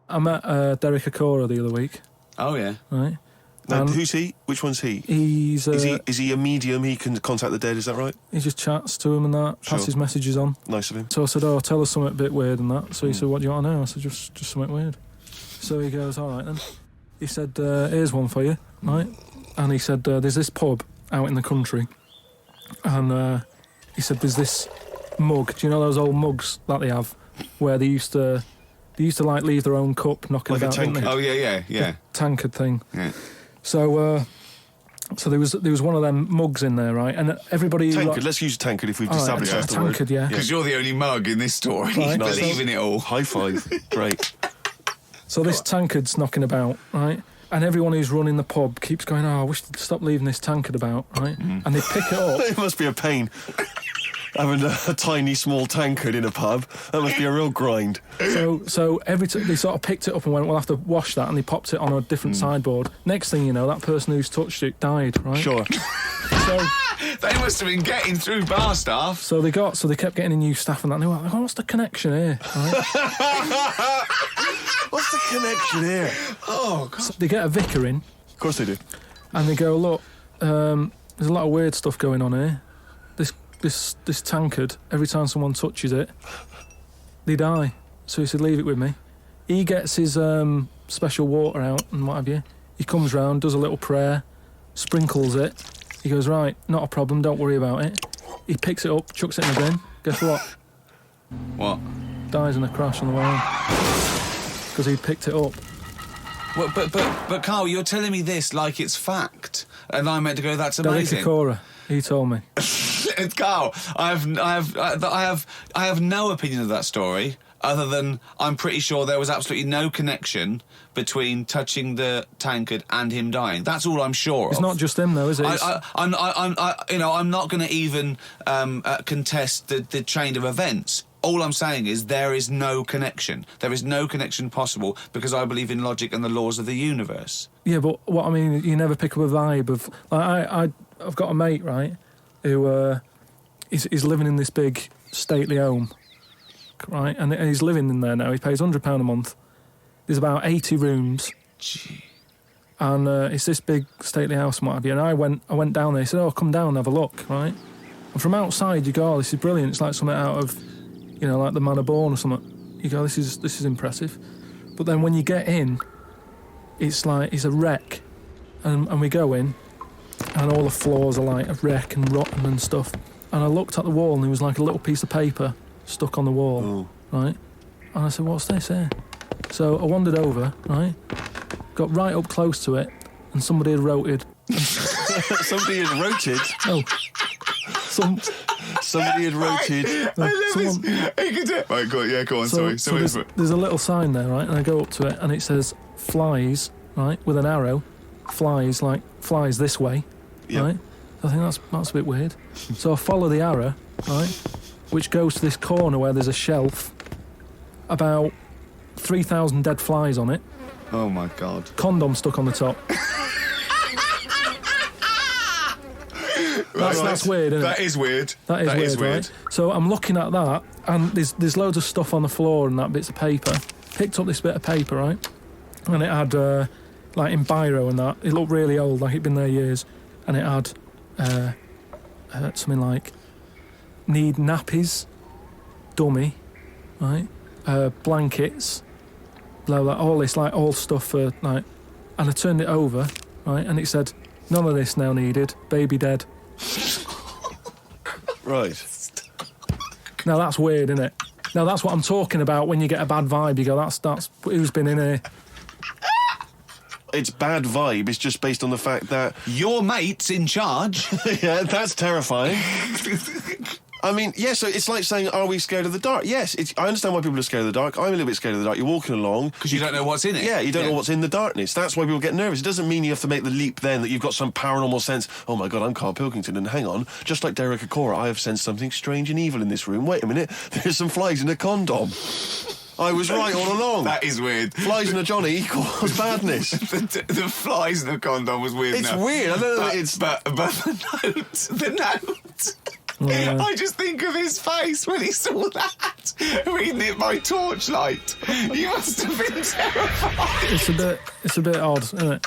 I met Derek Akora the other week. Oh, yeah. Right. Now, who's he? Which one's he? He's... Is he a medium? He can contact the dead, is that right? He just chats to him and that, passes messages on. Nice of him. So I said, tell us something a bit weird and that. So he said, what do you want to know? I said, just something weird. So he goes, all right then. He said, here's one for you, right? And he said, there's this pub out in the country. And he said, there's this mug. Do you know those old mugs that they have where they used to like leave their own cup knocking like about, a tankard. Oh, yeah. The tankard thing. Yeah. So there was one of them mugs in there, right? And everybody... Tankard, let's use a tankard if we've established that's the word. Tankard, yeah. Because you're the only mug in this story. Right. Nice. Believing it all. High five. Great. So this tankard's knocking about, right? And everyone who's running the pub keeps going, I wish they'd stop leaving this tankard about, right? And they pick it up. It must be a pain. Having a tiny, small tankard in a pub, that must be a real grind. So every time they sort of picked it up and went, we'll have to wash that, and they popped it on a different sideboard. Next thing you know, that person who's touched it died, right? Sure. So They must have been getting through bar staff. So they kept getting new staff and that. And they were like, what's the connection here? Right? What's the connection here? Oh, God. So they get a vicar in. Of course they do. And they go, look, there's a lot of weird stuff going on here. This tankard, every time someone touches it, they die. So he said, leave it with me. He gets his special water out and what have you. He comes round, does a little prayer, sprinkles it. He goes, right, not a problem, don't worry about it. He picks it up, chucks it in the bin. Guess what? What? Dies in a crash on the way home. Because he picked it up. Well, but Karl, you're telling me this like it's fact, and I'm meant to go, that's amazing. Derek Akora, he told me. Karl, I have no opinion of that story, other than I'm pretty sure there was absolutely no connection between touching the tankard and him dying. That's all I'm sure of. It's not just him, though, is it? I'm not going to even contest the chain of events. All I'm saying is there is no connection. There is no connection possible because I believe in logic and the laws of the universe. Yeah, but what I mean, you never pick up a vibe of... Like, I've got a mate, right, who he's living in this big stately home, right, and he's living in there now. He pays £100 a month. There's about 80 rooms. Gee. And it's this big stately house and what have you. And I went down there. He said, come down and have a look, right? And from outside you go, this is brilliant. It's like something out of, like the Man of Born or something. You go, this is impressive. But then when you get in, it's like it's a wreck. And we go in, and all the floors are like a wreck and rotten and stuff. And I looked at the wall, and there was like a little piece of paper stuck on the wall, right? And I said, what's this here? So I wandered over, right? Got right up close to it, and somebody had wrote. Somebody had roted? Oh. Somebody had roted. Right, go on, sorry. So there's a little sign there, right? And I go up to it, and it says, flies, right, with an arrow. Flies this way, right? I think that's a bit weird. So I follow the arrow, right, which goes to this corner where there's a shelf, about 3,000 dead flies on it. Oh, my God. Condom stuck on the top. That's weird, isn't it? That is weird. That is weird. Right? So I'm looking at that, and there's loads of stuff on the floor and that, bits of paper. Picked up this bit of paper, right? And it had, like in biro and that, it looked really old, like it'd been there years. And it had something like, need nappies, dummy, right? Blankets, blah, blah, all this, like, all stuff for, like... And I turned it over, right, and it said, none of this now needed, baby dead. Right. Now that's weird, isn't it? Now that's what I'm talking about when you get a bad vibe. You go, that's who's been in here. It's bad vibe. It's just based on the fact that... Your mate's in charge. Yeah, that's terrifying. I mean, yeah, so it's like saying, are we scared of the dark? Yes, I understand why people are scared of the dark. I'm a little bit scared of the dark. You're walking along... Because you don't know what's in it. Yeah, you don't know what's in the darkness. That's why people get nervous. It doesn't mean you have to make the leap then that you've got some paranormal sense. Oh, my God, I'm Karl Pilkington, and hang on. Just like Derek Akora, I have sensed something strange and evil in this room. Wait a minute, there's some flies in a condom. I was right all along. That is weird. Flies in a Johnny equals badness. the flies in a condom was weird. It's weird. I don't know. But the note. Yeah. I just think of his face when he saw that, reading it by torchlight. You must have been terrified. It's a bit odd, isn't it?